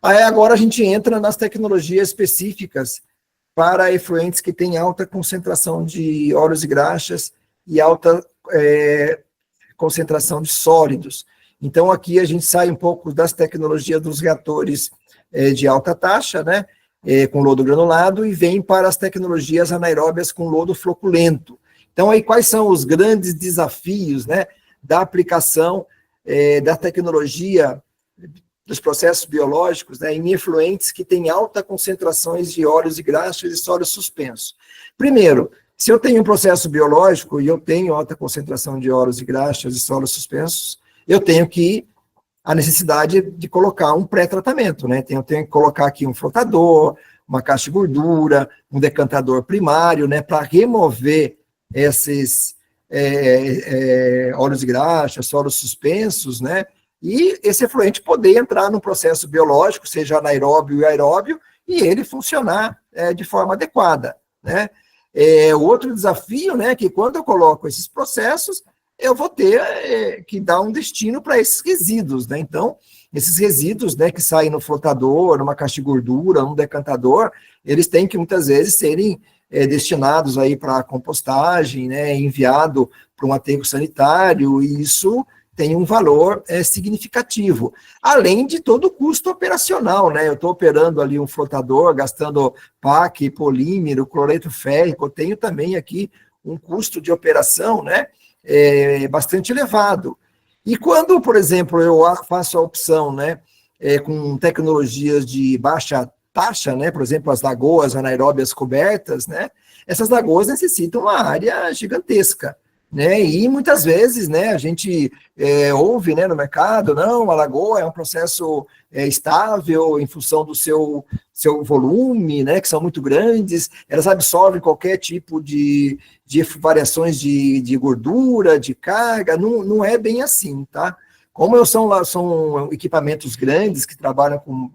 Aí agora a gente entra nas tecnologias específicas para efluentes que têm alta concentração de óleos e graxas e alta concentração de sólidos. Então, aqui a gente sai um pouco das tecnologias dos reatores de alta taxa, né, com lodo granulado, e vem para as tecnologias anaeróbias com lodo floculento. Então, aí, quais são os grandes desafios, né, da aplicação da tecnologia dos processos biológicos, né, em efluentes que têm alta concentrações de óleos e graxas e sólidos suspensos? Primeiro, se eu tenho um processo biológico e eu tenho alta concentração de óleos e graxas e sólidos suspensos, eu tenho a necessidade de colocar um pré-tratamento, né? Eu tenho que colocar aqui um flotador, uma caixa de gordura, um decantador primário, né, para remover esses óleos e graxas, sólidos suspensos, né, e esse efluente poder entrar no processo biológico, seja anaeróbio e aeróbio, e ele funcionar de forma adequada, né. O outro desafio, né, que quando eu coloco esses processos, eu vou ter que dar um destino para esses resíduos, né? Então, esses resíduos, né, que saem no flotador, numa caixa de gordura, num decantador, eles têm que muitas vezes serem destinados aí para compostagem, né, enviado para um aterro sanitário, e isso tem um valor significativo, além de todo o custo operacional, né? Eu estou operando ali um flotador, gastando PAC, polímero, cloreto férrico, eu tenho também aqui um custo de operação, né, bastante elevado. E quando, por exemplo, eu faço a opção, né, com tecnologias de baixa taxa, né, por exemplo, as lagoas anaeróbias cobertas, né, essas lagoas necessitam uma área gigantesca, né, e muitas vezes, né, a gente ouve, né, no mercado, não, a lagoa é um processo estável em função do seu volume, né, que são muito grandes, elas absorvem qualquer tipo de variações de gordura, de carga, não é bem assim, tá? Como são equipamentos grandes que trabalham com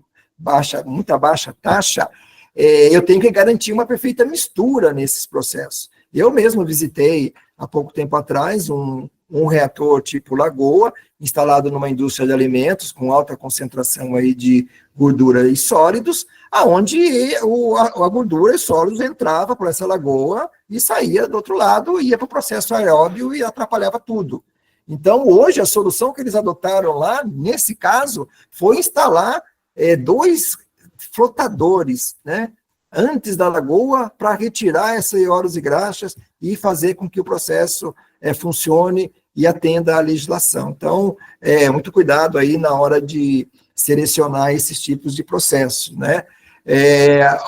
muita baixa taxa, eu tenho que garantir uma perfeita mistura nesses processos. Eu mesmo visitei, há pouco tempo atrás, um reator tipo Lagoa, instalado numa indústria de alimentos, com alta concentração aí de gordura e sólidos, aonde a gordura e sólidos entrava por essa lagoa e saía do outro lado, ia para o processo aeróbio e atrapalhava tudo. Então, hoje, a solução que eles adotaram lá, nesse caso, foi instalar 2 flotadores, né, antes da lagoa, para retirar esses óleos e graxas e fazer com que o processo funcione e atenda à legislação. Então, muito cuidado aí na hora de selecionar esses tipos de processos, né.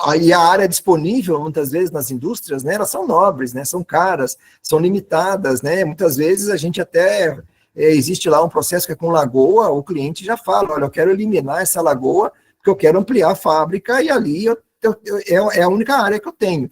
Aí a área disponível, muitas vezes, nas indústrias, né, elas são nobres, né, são caras, são limitadas, né, muitas vezes a gente até, existe lá um processo que é com lagoa, o cliente já fala, olha, eu quero eliminar essa lagoa, porque eu quero ampliar a fábrica, e ali é a única área que eu tenho.